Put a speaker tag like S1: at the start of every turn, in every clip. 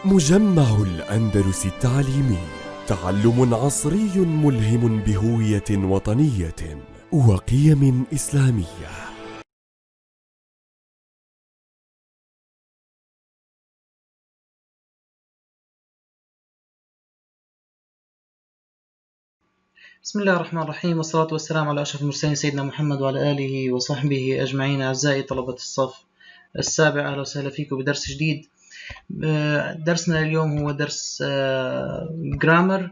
S1: مجمع الأندلس التعليمي، تعلم عصري ملهم بهوية وطنية وقيم إسلامية.
S2: بسم الله الرحمن الرحيم، والصلاة والسلام على أشرف المرسلين سيدنا محمد وعلى آله وصحبه أجمعين. أعزائي طلبة الصف السابع، أهلا وسهلا فيكم بدرس جديد. درسنا اليوم هو درس grammar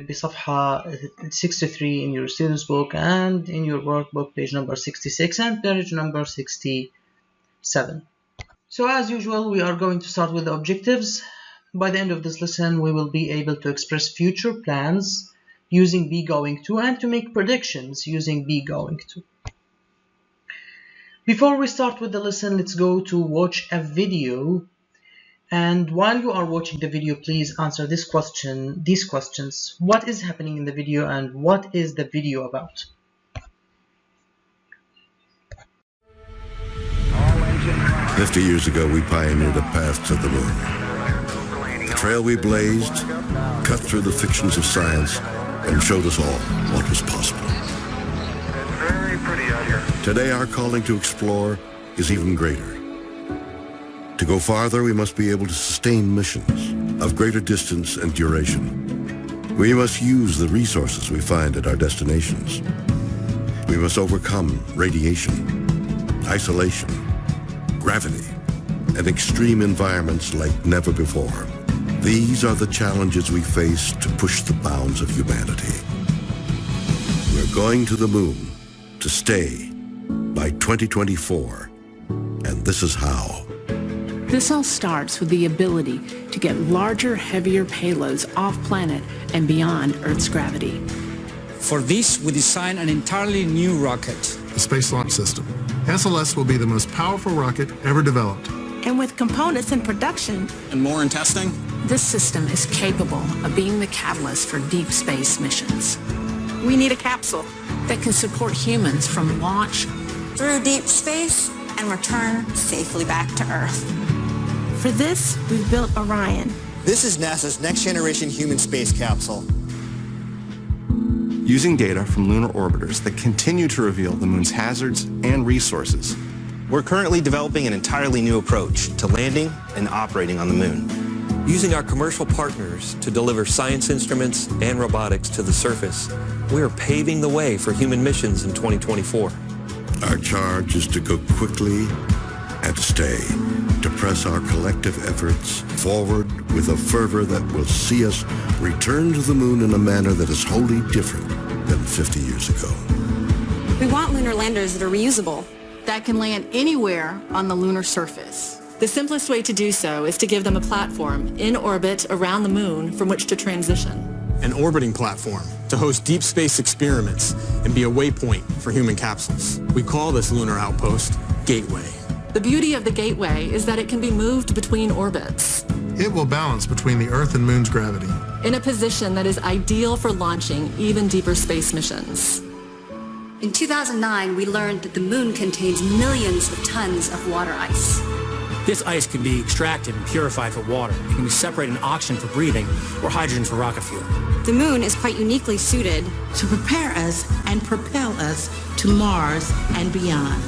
S2: بصفحة 63 in your students book and in your workbook page number 66 and page number 67. So as usual, we are going to start with the objectives. By the end of this lesson, we will be able to express future plans using be going to and to make predictions using be going to. Before we start with the lesson, let's go to watch a video. And while you are watching the video, please answer these questions. What is happening in the video and what is the video about?
S3: "50 years ago, we pioneered a path to the moon. The trail we blazed cut through the fictions of science and showed us all what was possible.
S4: Very pretty out here.
S3: Today, our calling to explore is even greater. To go farther, we must be able to sustain missions of greater distance and duration. We must use the resources we find at our destinations. We must overcome radiation, isolation, gravity, and extreme environments like never before. These are the challenges we face to push the bounds of humanity. We're going to the moon to stay by 2024, and this is how.
S5: This all starts with the ability to get larger, heavier payloads off planet and beyond Earth's gravity.
S6: For this, we designed an entirely new rocket.
S7: The Space Launch System. SLS will be the most powerful rocket ever developed.
S8: And with components in production
S6: And more in testing?
S5: This system is capable of being the catalyst for deep space missions
S8: we need a capsule
S5: that can support humans from launch
S9: through deep space and return safely back to Earth.
S8: For this, we've built Orion.
S10: This is NASA's next generation human space capsule.
S11: Using data from lunar orbiters that continue to reveal the moon's hazards and resources,
S10: We're currently developing an entirely new approach to landing and operating on the moon.
S12: Using our commercial partners to deliver science instruments and robotics to the surface, we are paving the way for human missions in 2024.
S3: Our charge is to go quickly and stay, to press our collective efforts forward with a fervor that will see us return to the moon in a manner that is wholly different than 50 years ago.
S9: We want lunar landers that are reusable,
S5: that can land anywhere on the lunar surface.
S13: The simplest way to do so is to give them a platform in orbit around the moon from which to transition.
S14: An orbiting platform to host deep space experiments and be a waypoint for human capsules. We call this lunar outpost Gateway.
S13: The beauty of the Gateway is that it can be moved between orbits.
S7: It will balance between the Earth and Moon's gravity,
S13: in a position that is ideal for launching even deeper space missions.
S15: In 2009, we learned that the moon contains millions of tons of water ice.
S16: This ice can be extracted and purified for water. It can be separated in oxygen for breathing or hydrogen for rocket fuel.
S9: The moon is quite uniquely suited
S17: to prepare us and propel us to Mars and beyond.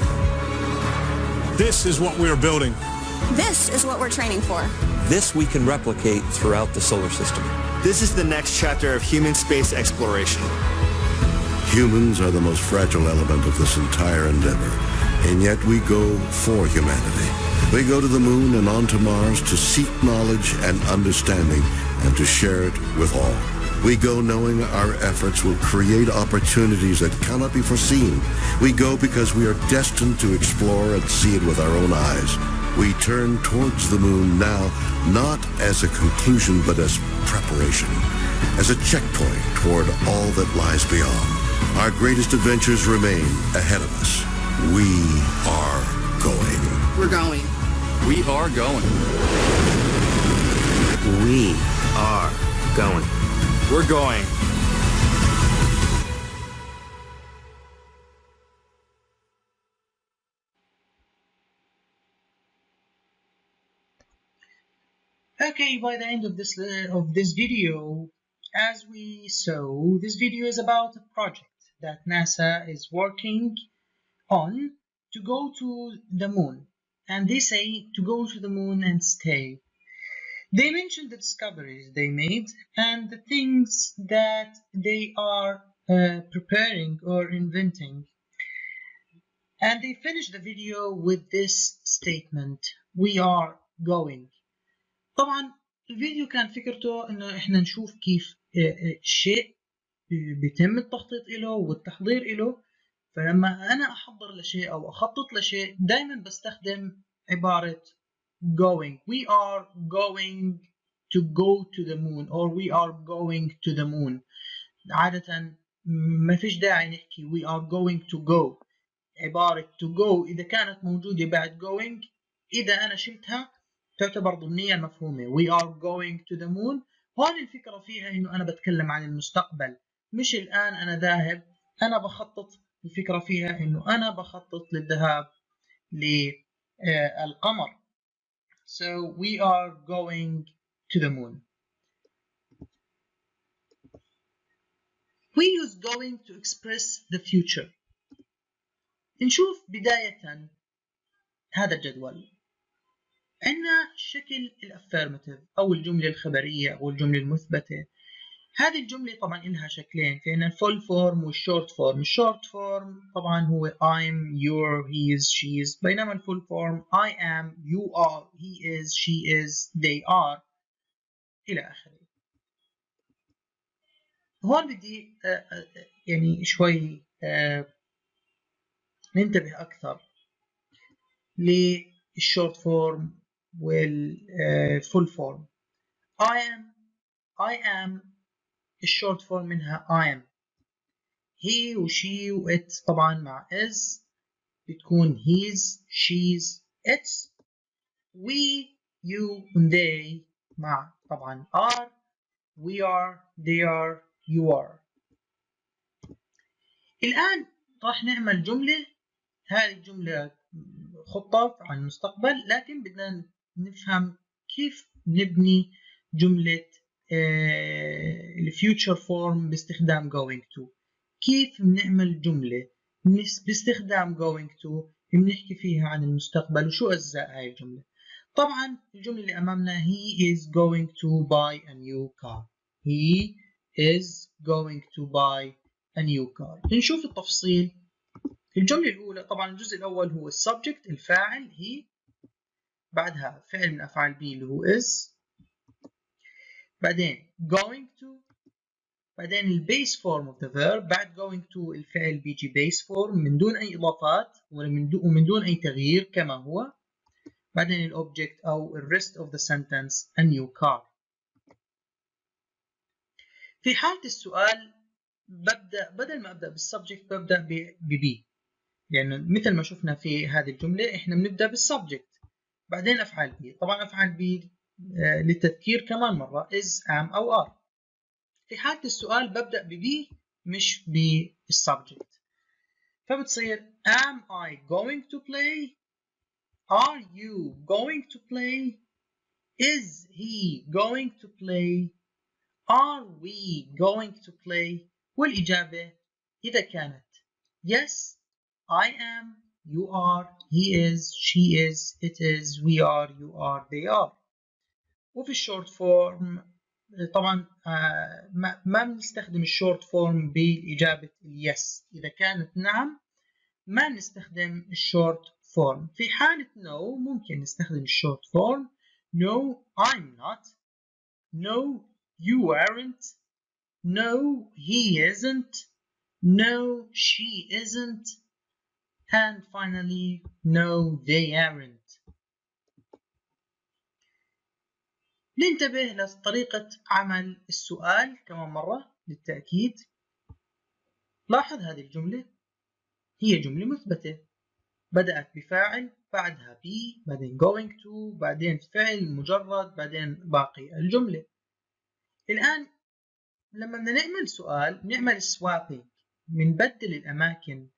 S14: This is what we are building.
S9: This is what we're training for.
S12: This we can replicate throughout the solar system.
S10: This is the next chapter of human space exploration.
S3: Humans are the most fragile element of this entire endeavor, and yet we go for humanity. We go to the moon and on to Mars to seek knowledge and understanding and to share it with all. We go knowing our efforts will create opportunities that cannot be foreseen. We go because we are destined to explore and see it with our own eyes. We turn towards the moon now, not as a conclusion, but as preparation, as a checkpoint toward all that lies beyond. Our greatest adventures remain ahead of us. We are going.
S17: We're going.
S6: We are going.
S10: We are going. We're going.
S2: Okay, by the end of this video, as we saw, this video is about a project that NASA is working on to go to the moon, and they say to go to the moon and stay. They mentioned the discoveries they made and the things that they are preparing or inventing, and they finished the video with this statement: we are going. طبعا الفيديو كان فكرته انه احنا نشوف كيف الشيء بيتم التخطيط له والتحضير له. فلما انا احضر لشيء او اخطط لشيء دائما بستخدم عبارة going. We are going to go to the moon, or we are going to the moon. عادة ما فيش داعي نحكي we are going to go. عبارة to go إذا كانت موجودة بعد going، إذا أنا شلتها تعتبر ضمنيا مفهومة. We are going to the moon. هون الفكرة فيها إنه أنا بتكلم عن المستقبل، مش الآن أنا ذاهب. أنا بخطط، الفكرة فيها إنه أنا بخطط للذهاب للقمر. So we are going to the moon. We use going to express the future. نشوف بداية هذا الجدول. عندنا شكل الأفيرماتيف أو الجملة الخبرية أو الجملة المثبتة. هذه الجملة طبعا لها شكلين، في عندنا الفول فورم والشورت فورم. الشورت فورم طبعا هو I'm, you're, he is, she is، بينما الفول فورم I am, you are, he is, she is, they are إلى آخره. هون بدي يعني شوي ننتبه أكثر للشورت فورم والفول فورم. I am الشورت فورم منها I am. he و she و it طبعا مع is بتكون his, she's, its. we, you و they مع طبعا are. we are, they are, you are. الآن راح نعمل جملة. هذه الجملة خطة عن المستقبل، لكن بدنا نفهم كيف نبني جملة الفيوتشر فورم باستخدام going to. كيف نعمل جملة باستخدام going to بنحكي فيها عن المستقبل وشو أجزاء هاي الجملة. طبعا الجملة اللي أمامنا he is going to buy a new car. he is going to buy a new car. نشوف التفصيل. الجملة الأولى طبعا الجزء الأول هو السبجكت الفاعل he، بعدها فعل من أفعال be اللي هو is، بعدين going to، بعدين البيس فورم of the verb. بعد going to الفعل بيجي بيس فورم من دون أي إضافات ومن دون أي تغيير كما هو. بعدين الأوبجكت أو rest of the sentence a new car. في حالة السؤال ببدأ بدل ما أبدأ بالسبجكت ببدأ ببي، يعني مثل ما شفنا في هذه الجملة احنا بنبدأ بالسبجكت بعدين أفعال بي. طبعا أفعال بي للتذكير كمان مرة is, am أو are. في حالة السؤال ببدأ ببي مش بالسبجكت، فبتصير am I going to play, are you going to play, is he going to play, are we going to play. والإجابة إذا كانت yes I am, you are, he is, she is, it is, we are, you are, they are. وفي الشورت فورم طبعا ما بنستخدم الشورت فورم بإجابة yes. إذا كانت نعم ما نستخدم الشورت فورم. في حالة no ممكن نستخدم الشورت فورم no I'm not, no you aren't, no he isn't, no she isn't, and finally no they aren't. ننتبه لطريقة عمل السؤال كمان مرة للتأكيد. لاحظ هذه الجملة هي جملة مثبتة، بدأت بفاعل بعدها be بعدين going to بعدين فعل مجرد بعدين باقي الجملة. الآن لما بدنا نعمل سؤال نعمل swapping، بنبدل الأماكن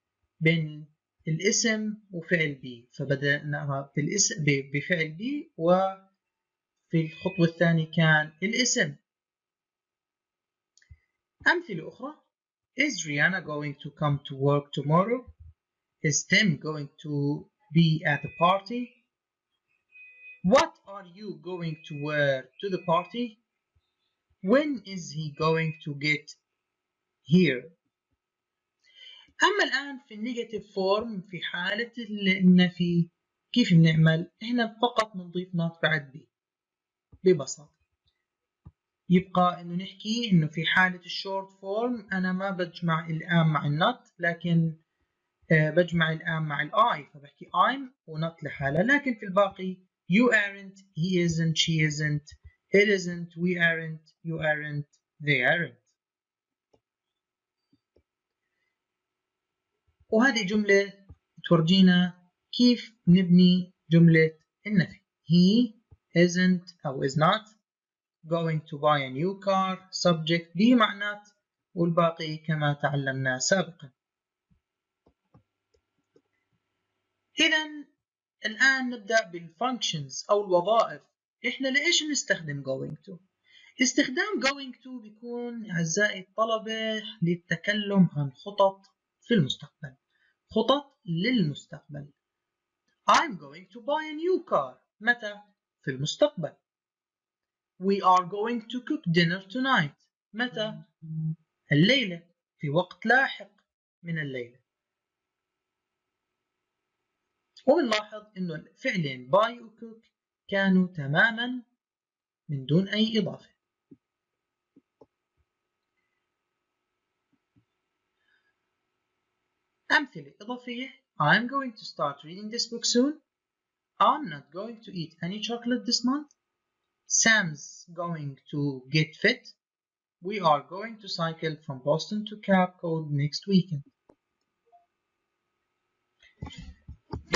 S2: بين الاسم وفعل be. فبدأنا بفعل be وفعل في الخطوة الثانية كان الاسم. أمثلة أخرى: Is Rihanna going to come to work tomorrow? Is Tim going to be at the party? What are you going to wear to the party? When is he going to get here? أما الآن في النيجاتيف فورم، في حالة النفي، كيف بنعمل؟ إحنا فقط بنضيف not بعد be ببساطة. يبقى إنه نحكي إنه في حالة الشورت فورم أنا ما بجمع الآن مع النوت، لكن بجمع الآن مع الآي، فبحكي I'm ونوت لحالة. لكن في الباقي you aren't, he isn't, she isn't, it isn't, we aren't, you aren't, they aren't. وهذه جملة تورجينا كيف نبني جملة النفي. He isn't أو is not going to buy a new car. subject be مع not والباقي كما تعلمنا سابقا. إذن الآن نبدأ بالfunctions أو الوظائف. إحنا لإيش نستخدم going to؟ استخدام going to بيكون أعزائي الطلبة للتكلم عن خطط في المستقبل، خطط للمستقبل. I'm going to buy a new car. متى؟ في المستقبل. We are going to cook dinner tonight. متى؟ الليلة، في وقت لاحق من الليلة. وبنلاحظ إنه الفعلين buy و cook كانوا تماما من دون أي إضافة. أمثلة إضافية: I'm going to start reading this book soon. I'm not going to eat any chocolate this month. Sam's going to get fit. We are going to cycle from Boston to Cape Cod next weekend.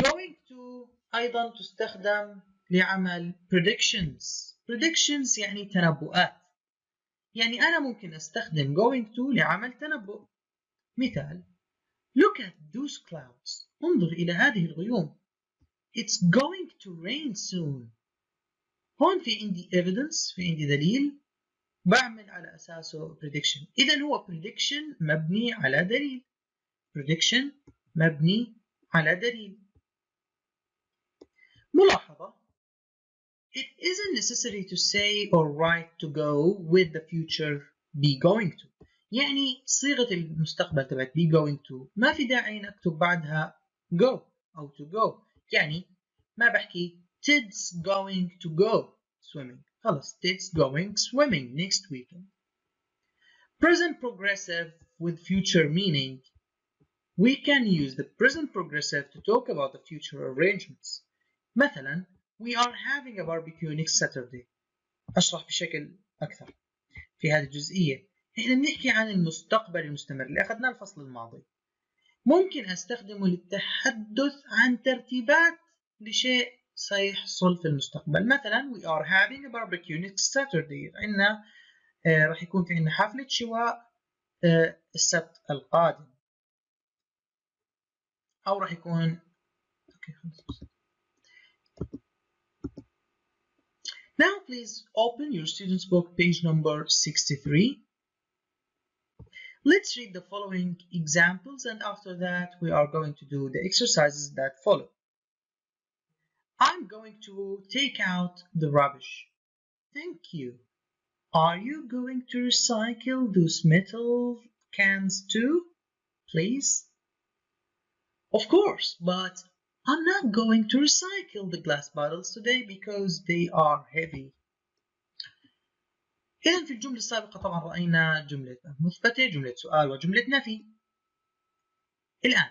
S2: Going to أيضا تستخدم لعمل predictions. predictions يعني تنبؤات. يعني أنا ممكن أستخدم going to لعمل تنبؤ. مثال: Look at those clouds. انظر إلى هذه الغيوم. It's going to rain soon. هون في عندي evidence، في عندي دليل بعمل على أساسه prediction. إذن هو prediction مبني على دليل. prediction مبني على دليل. ملاحظة: It isn't necessary to say or write to go with the future be going to. يعني صيغة المستقبل تبعت be going to ما في داعي نكتب بعدها go أو to go. يعني ما بحكي Ted's going to go swimming. خلص Ted's going swimming next weekend. Present progressive with future meaning. We can use the present progressive to talk about the future arrangements. مثلا we are having a barbecue next Saturday. أشرح بشكل أكثر في هذه الجزئية. إحنا بنحكي عن المستقبل المستمر اللي أخذناه الفصل الماضي. ممكن أستخدمه للتحدث عن ترتيبات لشيء سيحصل في المستقبل. مثلا we are having a barbecue next Saturday. عندنا راح يكون في عندنا حفلة شواء السبت القادم. أو راح يكون Now please open your student's book, page number 63. Let's read the following examples, and after that we are going to do the exercises that follow. I'm going to take out the rubbish. Thank you. Are you going to recycle those metal cans too, please? Of course, but I'm not going to recycle the glass bottles today because they are heavy. إذن في الجملة السابقة طبعا رأينا جملة مثبتة، جملة سؤال وجملة نفي. الآن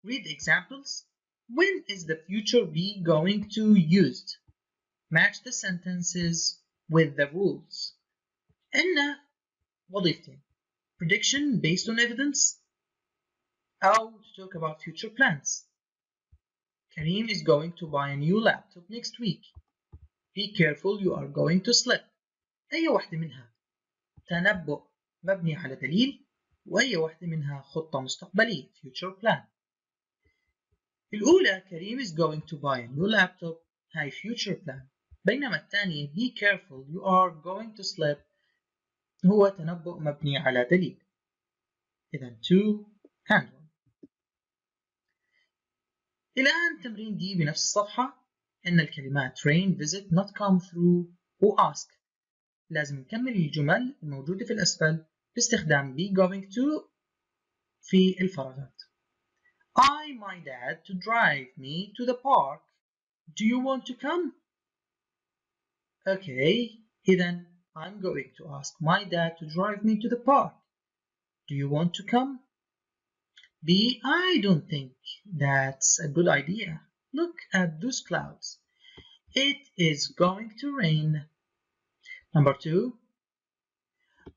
S2: read the examples. When is the future be going to used? Match the sentences with the rules. عندنا وظيفتين: prediction based on evidence أو to talk about future plans. Kareem is going to buy a new laptop next week. Be careful, you are going to slip. أي واحدة منها تنبؤ مبني على دليل، وأي واحدة منها خطة مستقبلية future plan. الأولى كريم is going to buy a new laptop هاي future plan. بينما الثاني be careful you are going to slip هو تنبؤ مبني على دليل. إذن to handle. الآن تمرين دي بنفس الصفحة. إن الكلمات train, visit, not come through و ask لازم نكمل الجمل الموجودة في الأسفل باستخدام be going to في الفراغات. I my dad to drive me to the park. Do you want to come? Okay, إذن I'm going to ask my dad to drive me to the park. Do you want to come? B. I don't think that's a good idea. Look at those clouds. It is going to rain. Number 2.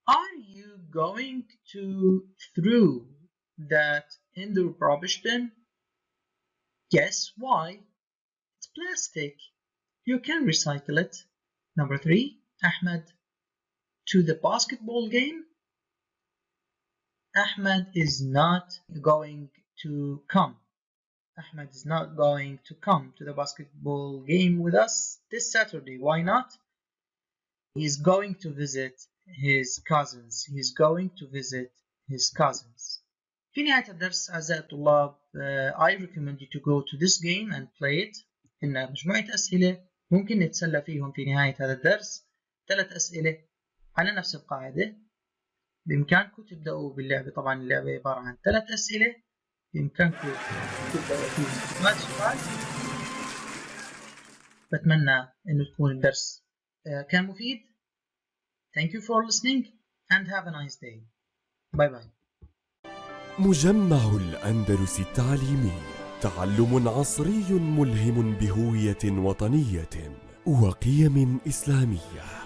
S2: Are you going to throw that in the rubbish bin? Yes, why? It's plastic. You can recycle it. Number 3. Ahmed. To the basketball game? Ahmed is not going to come. Ahmed is not going to come to the basketball game with us this Saturday. Why not? He's going to visit his cousins. He's going to visit his cousins. في نهاية الدرس أعزائي الطلاب I recommend you to go to this game and play it. إن مجموعة أسئلة ممكن نتسلى فيهم في نهاية هذا الدرس. 3 أسئلة على نفس القاعدة. بإمكانكم تبدأوا باللعبة. طبعا اللعبة عبارة عن 3 أسئلة. بإمكانكم تبدأوا في مات سؤال. بتمنى إنه تكون الدرس كان مفيد. Thank you for listening and have a nice day. Bye bye.
S1: مجمع الأندلس التعليمي، تعلم عصري ملهم بهوية وطنية وقيم إسلامية.